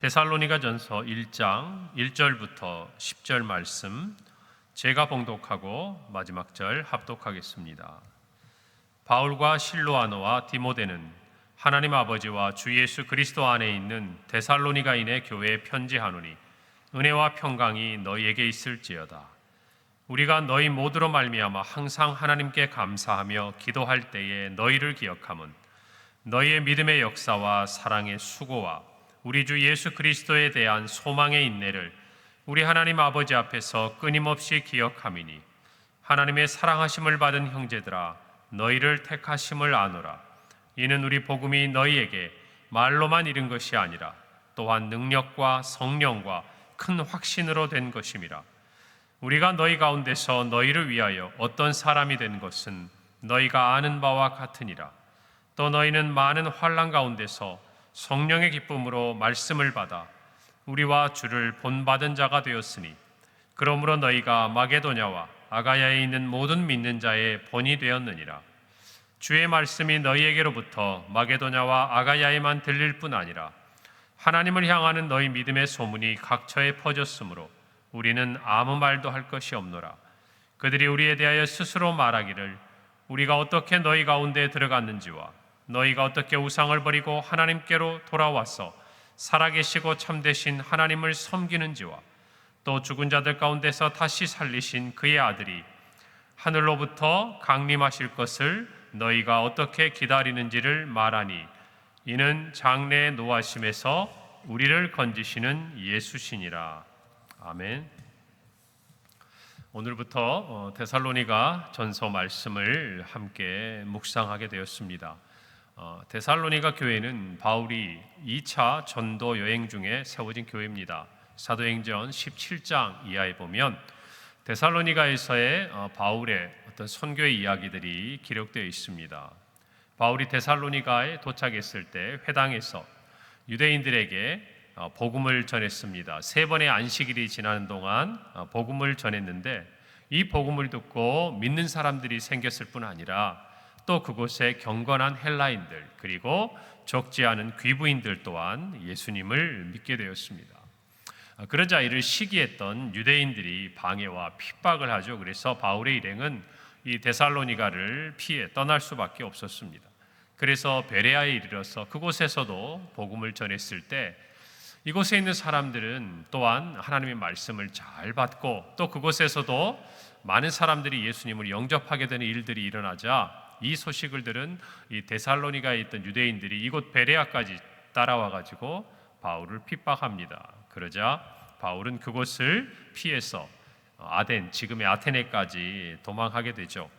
데살로니가전서 1장 1절부터 10절 말씀 제가 봉독하고 마지막 절 합독하겠습니다. 바울과 실로아노와 디모데는 하나님 아버지와 주 예수 그리스도 안에 있는 데살로니가인의 교회에 편지하노니 은혜와 평강이 너희에게 있을지어다. 우리가 너희 모두로 말미암아 항상 하나님께 감사하며 기도할 때에 너희를 기억함은 너희의 믿음의 역사와 사랑의 수고와 우리 주 예수 그리스도에 대한 소망의 인내를 우리 하나님 아버지 앞에서 끊임없이 기억함이니 하나님의 사랑하심을 받은 형제들아 너희를 택하심을 아노라. 이는 우리 복음이 너희에게 말로만 이른 것이 아니라 또한 능력과 성령과 큰 확신으로 된 것임이라. 우리가 너희 가운데서 너희를 위하여 어떤 사람이 된 것은 너희가 아는 바와 같으니라. 또 너희는 많은 환난 가운데서 성령의 기쁨으로 말씀을 받아 우리와 주를 본받은 자가 되었으니 그러므로 너희가 마게도냐와 아가야에 있는 모든 믿는 자의 본이 되었느니라. 주의 말씀이 너희에게로부터 마게도냐와 아가야에만 들릴 뿐 아니라 하나님을 향하는 너희 믿음의 소문이 각처에 퍼졌으므로 우리는 아무 말도 할 것이 없노라. 그들이 우리에 대하여 스스로 말하기를 우리가 어떻게 너희 가운데 들어갔는지와 너희가 어떻게 우상을 버리고 하나님께로 돌아와서 살아계시고 참되신 하나님을 섬기는지와 또 죽은 자들 가운데서 다시 살리신 그의 아들이 하늘로부터 강림하실 것을 너희가 어떻게 기다리는지를 말하니 이는 장래의 노하심에서 우리를 건지시는 예수시니라. 아멘. 오늘부터 데살로니가 전서 말씀을 함께 묵상하게 되었습니다. 데살로니가 교회는 바울이 2차 전도 여행 중에 세워진 교회입니다. 사도행전 17장 이하에 보면 데살로니가에서의 바울의 어떤 선교의 이야기들이 기록되어 있습니다. 바울이 데살로니가에 도착했을 때 회당에서 유대인들에게 복음을 전했습니다. 3번의 안식일이 지나는 동안 복음을 전했는데 이 복음을 듣고 믿는 사람들이 생겼을 뿐 아니라 또 그곳에 경건한 헬라인들 그리고 적지 않은 귀부인들 또한 예수님을 믿게 되었습니다. 그러자 이를 시기했던 유대인들이 방해와 핍박을 하죠. 그래서 바울의 일행은 이 데살로니가를 피해 떠날 수밖에 없었습니다. 그래서 베레아에 이르러서 그곳에서도 복음을 전했을 때 이곳에 있는 사람들은 또한 하나님의 말씀을 잘 받고 또 그곳에서도 많은 사람들이 예수님을 영접하게 되는 일들이 일어나자 이 소식을 들은 이 데살로니가에 있던 유대인들이 이곳 베레아까지 따라와 가지고 바울을 핍박합니다. 그러자 바울은 그곳을 피해서 아덴, 지금의 아테네까지 도망하게 되죠.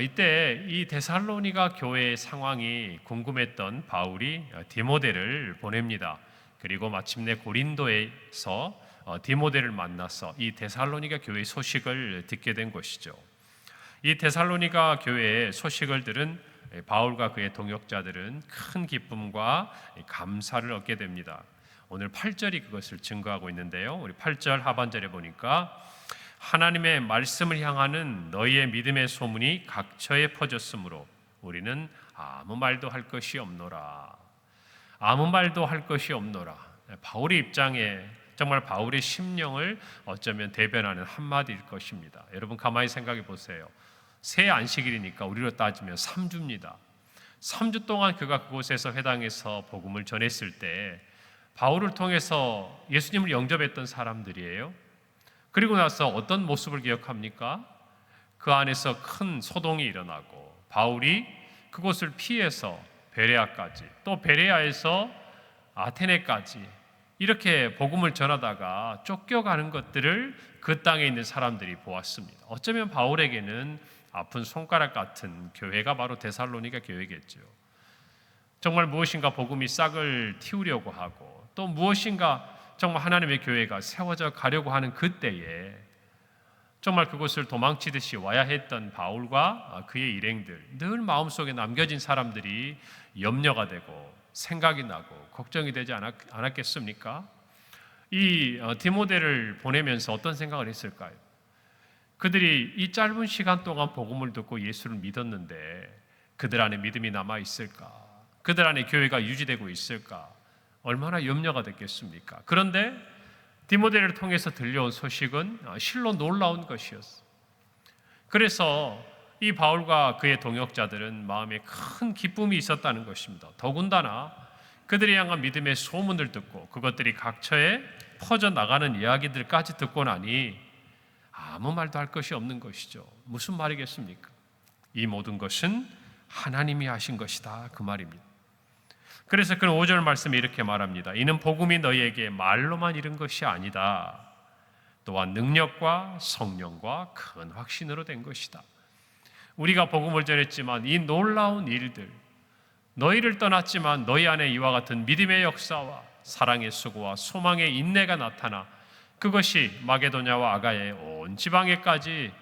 이때 이 데살로니가 교회의 상황이 궁금했던 바울이 디모데를 보냅니다. 그리고 마침내 고린도에서 디모데를 만나서 이 데살로니가 교회의 소식을 듣게 된 것이죠. 이 데살로니가 교회의 소식을 들은 바울과 그의 동역자들은 큰 기쁨과 감사를 얻게 됩니다. 오늘 8절이 그것을 증거하고 있는데요. 우리 8절 하반절에 보니까 하나님의 말씀을 향하는 너희의 믿음의 소문이 각처에 퍼졌으므로 우리는 아무 말도 할 것이 없노라. 아무 말도 할 것이 없노라. 바울의 입장에 정말 바울의 심령을 어쩌면 대변하는 한마디일 것입니다. 여러분 가만히 생각해 보세요. 새 안식일이니까 우리로 따지면 3주입니다. 3주 동안 그가 그곳에서 회당에서 복음을 전했을 때 바울을 통해서 예수님을 영접했던 사람들이에요. 그리고 나서 어떤 모습을 기억합니까? 그 안에서 큰 소동이 일어나고 바울이 그곳을 피해서 베레아까지 또 베레아에서 아테네까지 이렇게 복음을 전하다가 쫓겨가는 것들을 그 땅에 있는 사람들이 보았습니다. 어쩌면 바울에게는 아픈 손가락 같은 교회가 바로 데살로니가 교회겠죠. 정말 무엇인가 복음이 싹을 틔우려고 하고 또 무엇인가 정말 하나님의 교회가 세워져 가려고 하는 그때에 정말 그곳을 도망치듯이 와야 했던 바울과 그의 일행들, 늘 마음속에 남겨진 사람들이 염려가 되고 생각이 나고 걱정이 되지 않았겠습니까? 이 디모데를 보내면서 어떤 생각을 했을까요? 그들이 이 짧은 시간 동안 복음을 듣고 예수를 믿었는데 그들 안에 믿음이 남아 있을까? 그들 안에 교회가 유지되고 있을까? 얼마나 염려가 됐겠습니까? 그런데 디모데를 통해서 들려온 소식은 실로 놀라운 것이었어요. 그래서 이 바울과 그의 동역자들은 마음에 큰 기쁨이 있었다는 것입니다. 더군다나 그들이 향한 믿음의 소문을 듣고 그것들이 각처에 퍼져나가는 이야기들까지 듣고 나니 아무 말도 할 것이 없는 것이죠. 무슨 말이겠습니까? 이 모든 것은 하나님이 하신 것이다, 그 말입니다. 그래서 그는 5절 말씀에 이렇게 말합니다. 이는 복음이 너희에게 말로만 이른 것이 아니다. 또한 능력과 성령과 큰 확신으로 된 것이다. 우리가 복음을 전했지만 이 놀라운 일들, 너희를 떠났지만 너희 안에 이와 같은 믿음의 역사와 사랑의 수고와 소망의 인내가 나타나 그것이 마게도냐와 아가야의 온 지방에까지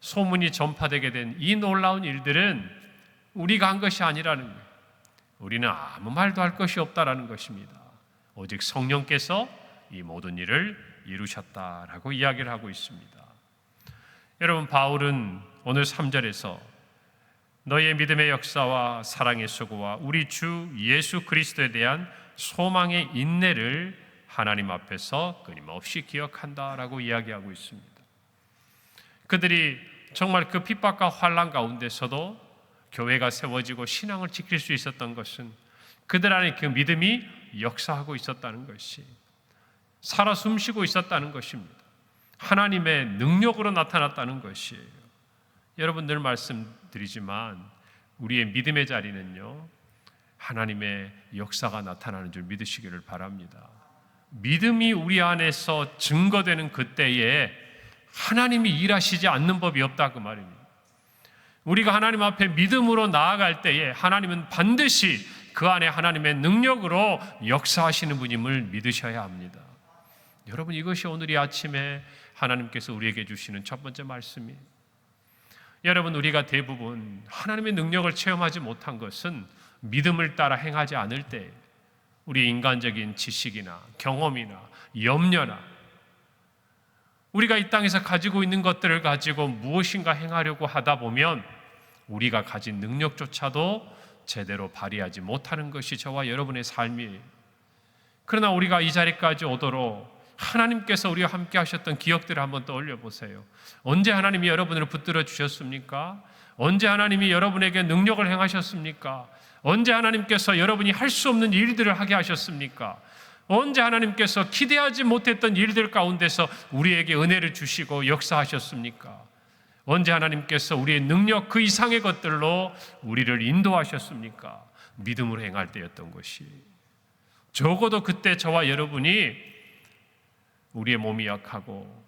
소문이 전파되게 된 이 놀라운 일들은 우리가 한 것이 아니라는 거예요. 우리는 아무 말도 할 것이 없다라는 것입니다. 오직 성령께서 이 모든 일을 이루셨다라고 이야기를 하고 있습니다. 여러분, 바울은 오늘 3절에서 너희의 믿음의 역사와 사랑의 수고와 우리 주 예수 그리스도에 대한 소망의 인내를 하나님 앞에서 끊임없이 기억한다라고 이야기하고 있습니다. 그들이 정말 그 핍박과 환난 가운데서도 교회가 세워지고 신앙을 지킬 수 있었던 것은 그들 안에 그 믿음이 역사하고 있었다는 것이, 살아 숨쉬고 있었다는 것입니다. 하나님의 능력으로 나타났다는 것이에요. 여러분, 늘 말씀드리지만 우리의 믿음의 자리는요, 하나님의 역사가 나타나는 줄 믿으시기를 바랍니다. 믿음이 우리 안에서 증거되는 그때에 하나님이 일하시지 않는 법이 없다, 그 말입니다. 우리가 하나님 앞에 믿음으로 나아갈 때에 하나님은 반드시 그 안에 하나님의 능력으로 역사하시는 분임을 믿으셔야 합니다. 여러분, 이것이 오늘 이 아침에 하나님께서 우리에게 주시는 첫 번째 말씀이에요. 여러분, 우리가 대부분 하나님의 능력을 체험하지 못한 것은 믿음을 따라 행하지 않을 때 우리 인간적인 지식이나 경험이나 염려나 우리가 이 땅에서 가지고 있는 것들을 가지고 무엇인가 행하려고 하다 보면 우리가 가진 능력조차도 제대로 발휘하지 못하는 것이 저와 여러분의 삶이에요. 그러나 우리가 이 자리까지 오도록 하나님께서 우리와 함께 하셨던 기억들을 한번 떠올려 보세요. 언제 하나님이 여러분을 붙들어 주셨습니까? 언제 하나님이 여러분에게 능력을 행하셨습니까? 언제 하나님께서 여러분이 할 수 없는 일들을 하게 하셨습니까? 언제 하나님께서 기대하지 못했던 일들 가운데서 우리에게 은혜를 주시고 역사하셨습니까? 언제 하나님께서 우리의 능력 그 이상의 것들로 우리를 인도하셨습니까? 믿음으로 행할 때였던 것이. 적어도 그때 저와 여러분이 우리의 몸이 약하고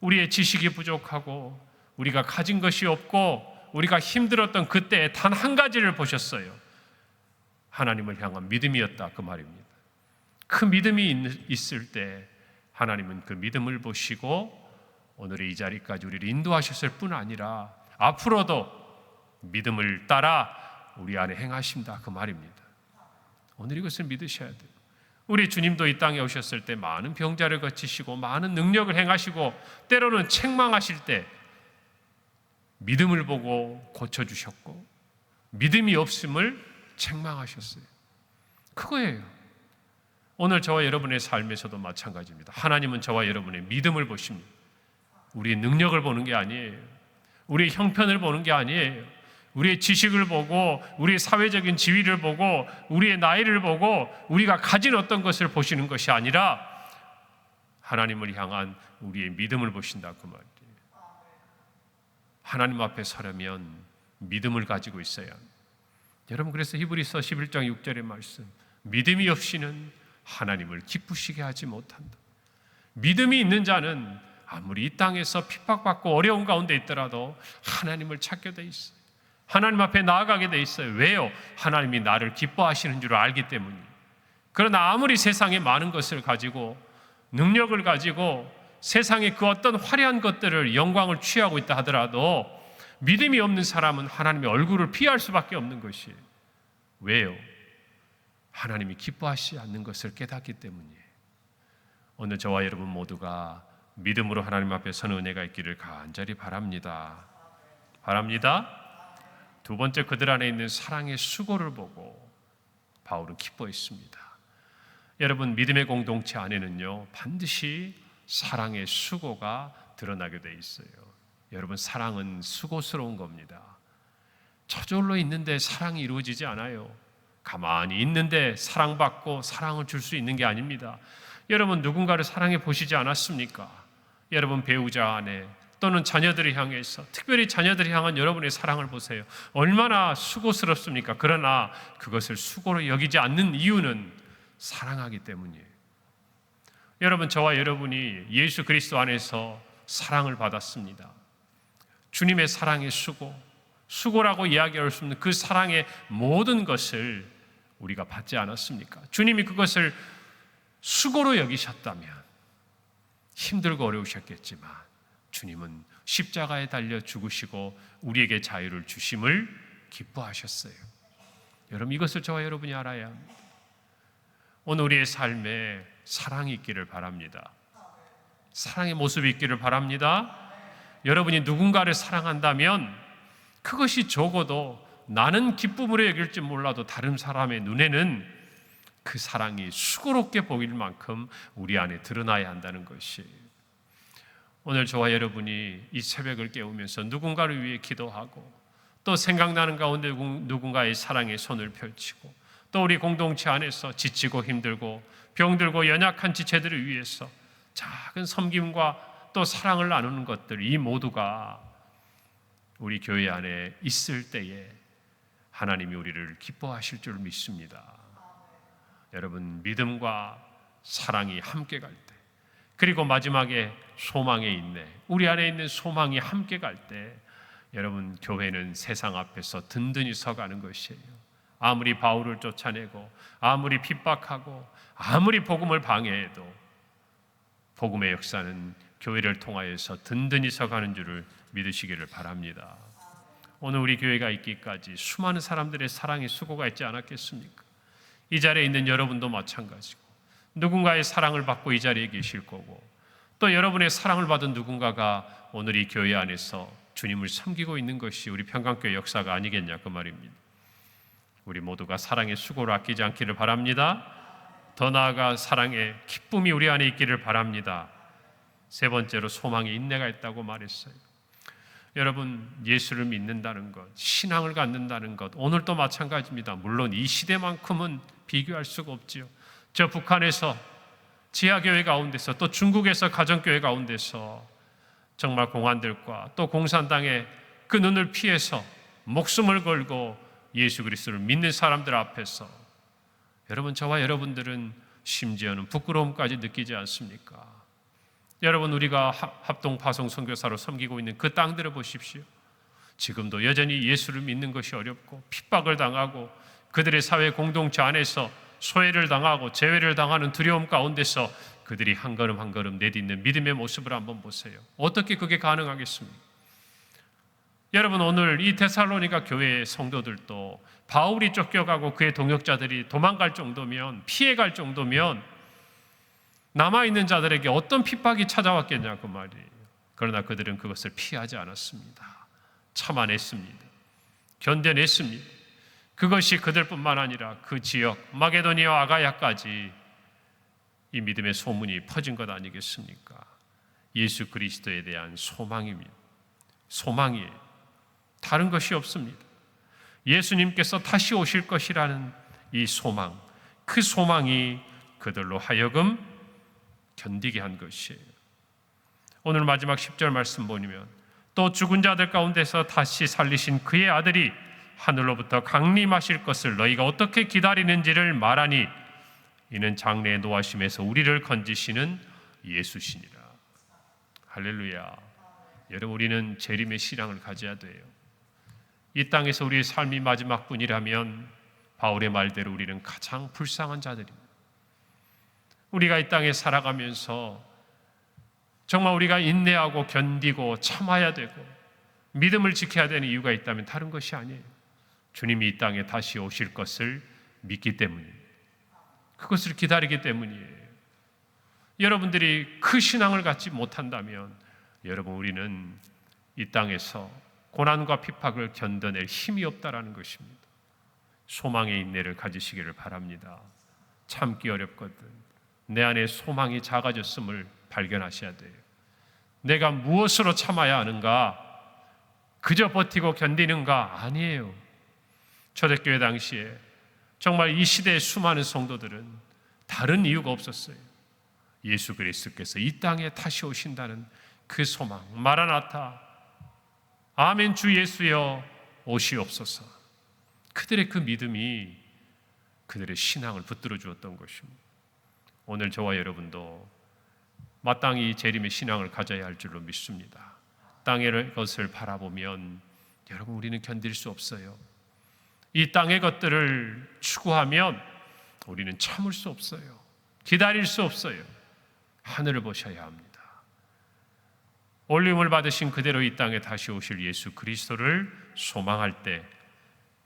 우리의 지식이 부족하고 우리가 가진 것이 없고 우리가 힘들었던 그때 단 한 가지를 보셨어요. 하나님을 향한 믿음이었다, 그 말입니다. 그 믿음이 있을 때 하나님은 그 믿음을 보시고 오늘의 이 자리까지 우리를 인도하셨을 뿐 아니라 앞으로도 믿음을 따라 우리 안에 행하신다, 그 말입니다. 오늘 이것을 믿으셔야 돼요. 우리 주님도 이 땅에 오셨을 때 많은 병자를 거치시고 많은 능력을 행하시고 때로는 책망하실 때 믿음을 보고 고쳐주셨고 믿음이 없음을 책망하셨어요. 그거예요. 오늘 저와 여러분의 삶에서도 마찬가지입니다. 하나님은 저와 여러분의 믿음을 보십니다. 우리의 능력을 보는 게 아니에요. 우리의 형편을 보는 게 아니에요. 우리의 지식을 보고 우리의 사회적인 지위를 보고 우리의 나이를 보고 우리가 가진 어떤 것을 보시는 것이 아니라 하나님을 향한 우리의 믿음을 보신다, 그 말이에요. 하나님 앞에 서려면 믿음을 가지고 있어야 합니다. 여러분, 그래서 히브리서 11장 6절의 말씀, 믿음이 없이는 하나님을 기쁘시게 하지 못한다. 믿음이 있는 자는 아무리 이 땅에서 핍박받고 어려운 가운데 있더라도 하나님을 찾게 돼 있어요. 하나님 앞에 나아가게 돼 있어요. 왜요? 하나님이 나를 기뻐하시는 줄 알기 때문이에요. 그러나 아무리 세상에 많은 것을 가지고 능력을 가지고 세상에 그 어떤 화려한 것들을 영광을 취하고 있다 하더라도 믿음이 없는 사람은 하나님의 얼굴을 피할 수밖에 없는 것이에요. 왜요? 하나님이 기뻐하시지 않는 것을 깨닫기 때문이에요. 오늘 저와 여러분 모두가 믿음으로 하나님 앞에 서는 은혜가 있기를 간절히 바랍니다. 두 번째, 그들 안에 있는 사랑의 수고를 보고 바울은 기뻐했습니다. 여러분, 믿음의 공동체 안에는요, 반드시 사랑의 수고가 드러나게 돼 있어요. 여러분, 사랑은 수고스러운 겁니다. 저절로 있는데 사랑이 이루어지지 않아요. 가만히 있는데 사랑받고 사랑을 줄 수 있는 게 아닙니다. 여러분, 누군가를 사랑해 보시지 않았습니까? 여러분, 배우자 안에 또는 자녀들을 향해서, 특별히 자녀들을 향한 여러분의 사랑을 보세요. 얼마나 수고스럽습니까? 그러나 그것을 수고로 여기지 않는 이유는 사랑하기 때문이에요. 여러분, 저와 여러분이 예수 그리스도 안에서 사랑을 받았습니다. 주님의 사랑의 수고라고 이야기할 수 없는 그 사랑의 모든 것을 우리가 받지 않았습니까? 주님이 그것을 수고로 여기셨다면 힘들고 어려우셨겠지만 주님은 십자가에 달려 죽으시고 우리에게 자유를 주심을 기뻐하셨어요. 여러분, 이것을 저와 여러분이 알아야 합니다. 오늘 우리의 삶에 사랑이 있기를 바랍니다. 사랑의 모습이 있기를 바랍니다. 여러분이 누군가를 사랑한다면 그것이 적어도 나는 기쁨으로 여길지 몰라도 다른 사람의 눈에는 그 사랑이 수고롭게 보일 만큼 우리 안에 드러나야 한다는 것이에요. 오늘 저와 여러분이 이 새벽을 깨우면서 누군가를 위해 기도하고 또 생각나는 가운데 누군가의 사랑의 손을 펼치고 또 우리 공동체 안에서 지치고 힘들고 병들고 연약한 지체들을 위해서 작은 섬김과 또 사랑을 나누는 것들, 이 모두가 우리 교회 안에 있을 때에 하나님이 우리를 기뻐하실 줄 믿습니다. 여러분, 믿음과 사랑이 함께 갈 때, 그리고 마지막에 소망의 인내, 우리 안에 있는 소망이 함께 갈 때 여러분, 교회는 세상 앞에서 든든히 서가는 것이에요. 아무리 바울을 쫓아내고 아무리 핍박하고 아무리 복음을 방해해도 복음의 역사는 교회를 통하여서 든든히 서가는 줄을 믿으시기를 바랍니다. 오늘 우리 교회가 있기까지 수많은 사람들의 사랑의 수고가 있지 않았겠습니까? 이 자리에 있는 여러분도 마찬가지고 누군가의 사랑을 받고 이 자리에 계실 거고 또 여러분의 사랑을 받은 누군가가 오늘 이 교회 안에서 주님을 섬기고 있는 것이 우리 평강교회 역사가 아니겠냐 그 말입니다. 우리 모두가 사랑의 수고를 아끼지 않기를 바랍니다. 더 나아가 사랑의 기쁨이 우리 안에 있기를 바랍니다. 세 번째로 소망의 인내가 있다고 말했어요. 여러분, 예수를 믿는다는 것, 신앙을 갖는다는 것, 오늘도 마찬가지입니다. 물론 이 시대만큼은 비교할 수가 없지요. 저 북한에서 지하교회 가운데서 또 중국에서 가정교회 가운데서 정말 공안들과 또 공산당의 그 눈을 피해서 목숨을 걸고 예수 그리스도를 믿는 사람들 앞에서 여러분, 저와 여러분들은 심지어는 부끄러움까지 느끼지 않습니까? 여러분, 우리가 합동파송 선교사로 섬기고 있는 그 땅들을 보십시오. 지금도 여전히 예수를 믿는 것이 어렵고 핍박을 당하고 그들의 사회 공동체 안에서 소외를 당하고 제외를 당하는 두려움 가운데서 그들이 한 걸음 한 걸음 내딛는 믿음의 모습을 한번 보세요. 어떻게 그게 가능하겠습니까? 여러분, 오늘 이 데살로니가 교회의 성도들도 바울이 쫓겨가고 그의 동역자들이 도망갈 정도면, 피해갈 정도면 남아있는 자들에게 어떤 핍박이 찾아왔겠냐 그 말이에요. 그러나 그들은 그것을 피하지 않았습니다. 참아냈습니다. 견뎌냈습니다. 그것이 그들뿐만 아니라 그 지역 마게도니아와 아가야까지 이 믿음의 소문이 퍼진 것 아니겠습니까? 예수 그리스도에 대한 소망입니다. 소망이에요. 다른 것이 없습니다. 예수님께서 다시 오실 것이라는 이 소망, 그 소망이 그들로 하여금 견디게 한 것이에요. 오늘 마지막 10절 말씀 보면 또 죽은 자들 가운데서 다시 살리신 그의 아들이 하늘로부터 강림하실 것을 너희가 어떻게 기다리는지를 말하니 이는 장래의 노하심에서 우리를 건지시는 예수시니라. 할렐루야. 여러분, 우리는 재림의 신앙을 가져야 돼요. 이 땅에서 우리의 삶이 마지막 뿐이라면 바울의 말대로 우리는 가장 불쌍한 자들입니다. 우리가 이 땅에 살아가면서 정말 우리가 인내하고 견디고 참아야 되고 믿음을 지켜야 되는 이유가 있다면 다른 것이 아니에요. 주님이 이 땅에 다시 오실 것을 믿기 때문이에요. 그것을 기다리기 때문이에요. 여러분들이 그 신앙을 갖지 못한다면 여러분, 우리는 이 땅에서 고난과 핍박을 견뎌낼 힘이 없다라는 것입니다. 소망의 인내를 가지시기를 바랍니다. 참기 어렵거든 내 안에 소망이 작아졌음을 발견하셔야 돼요. 내가 무엇으로 참아야 하는가? 그저 버티고 견디는가? 아니에요. 초대교회 당시에 정말 이 시대의 수많은 성도들은 다른 이유가 없었어요. 예수 그리스도께서 이 땅에 다시 오신다는 그 소망, 마라나타, 아멘 주 예수여 오시옵소서. 그들의 그 믿음이 그들의 신앙을 붙들어 주었던 것입니다. 오늘 저와 여러분도 마땅히 재림의 신앙을 가져야 할 줄로 믿습니다. 땅의 것을 바라보면 여러분 우리는 견딜 수 없어요. 이 땅의 것들을 추구하면 우리는 참을 수 없어요. 기다릴 수 없어요. 하늘을 보셔야 합니다. 올림을 받으신 그대로 이 땅에 다시 오실 예수 그리스도를 소망할 때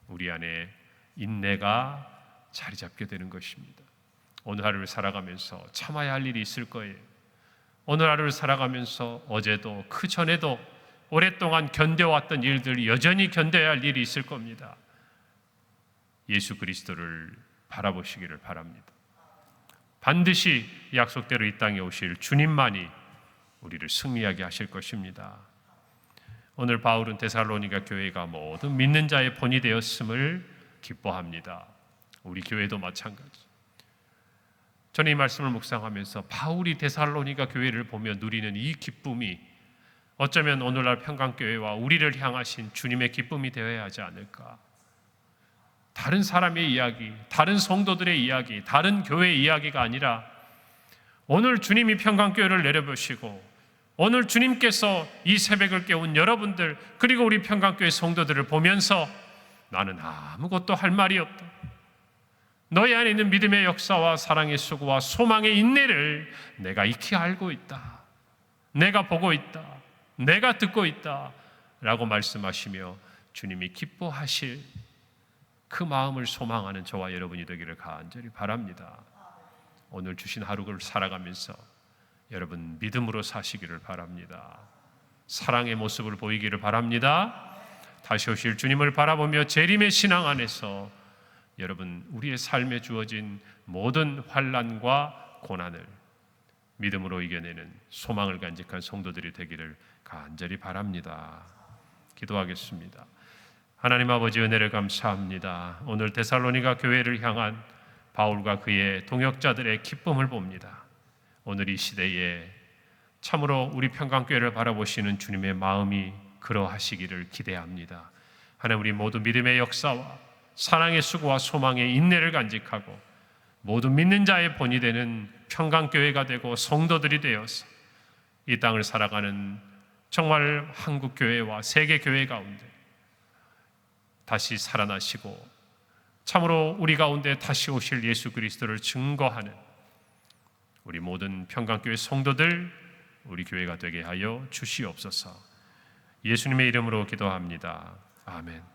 우리 안에 인내가 자리 잡게 되는 것입니다. 오늘 하루를 살아가면서 참아야 할 일이 있을 거예요. 오늘 하루를 살아가면서 어제도 그 전에도 오랫동안 견뎌왔던 일들 여전히 견뎌야 할 일이 있을 겁니다. 예수 그리스도를 바라보시기를 바랍니다. 반드시 약속대로 이 땅에 오실 주님만이 우리를 승리하게 하실 것입니다. 오늘 바울은 데살로니가 교회가 모든 믿는 자의 본이 되었음을 기뻐합니다. 우리 교회도 마찬가지. 저는 이 말씀을 묵상하면서 바울이 데살로니가 교회를 보며 누리는 이 기쁨이 어쩌면 오늘날 평강교회와 우리를 향하신 주님의 기쁨이 되어야 하지 않을까. 다른 사람의 이야기, 다른 성도들의 이야기, 다른 교회의 이야기가 아니라 오늘 주님이 평강교회를 내려보시고 오늘 주님께서 이 새벽을 깨운 여러분들 그리고 우리 평강교회 성도들을 보면서 나는 아무것도 할 말이 없다. 너희 안에 있는 믿음의 역사와 사랑의 수고와 소망의 인내를 내가 익히 알고 있다. 내가 보고 있다. 내가 듣고 있다. 라고 말씀하시며 주님이 기뻐하실 그 마음을 소망하는 저와 여러분이 되기를 간절히 바랍니다. 오늘 주신 하루를 살아가면서 여러분 믿음으로 사시기를 바랍니다. 사랑의 모습을 보이기를 바랍니다. 다시 오실 주님을 바라보며 재림의 신앙 안에서 여러분 우리의 삶에 주어진 모든 환난과 고난을 믿음으로 이겨내는 소망을 간직한 성도들이 되기를 간절히 바랍니다. 기도하겠습니다. 하나님 아버지 은혜를 감사합니다. 오늘 데살로니가 교회를 향한 바울과 그의 동역자들의 기쁨을 봅니다. 오늘 이 시대에 참으로 우리 평강교회를 바라보시는 주님의 마음이 그러하시기를 기대합니다. 하나님 우리 모두 믿음의 역사와 사랑의 수고와 소망의 인내를 간직하고 모두 믿는 자의 본이 되는 평강교회가 되고 성도들이 되어서 이 땅을 살아가는 정말 한국교회와 세계교회 가운데 다시 살아나시고 참으로 우리 가운데 다시 오실 예수 그리스도를 증거하는 우리 모든 평강교회 성도들 우리 교회가 되게 하여 주시옵소서. 예수님의 이름으로 기도합니다. 아멘.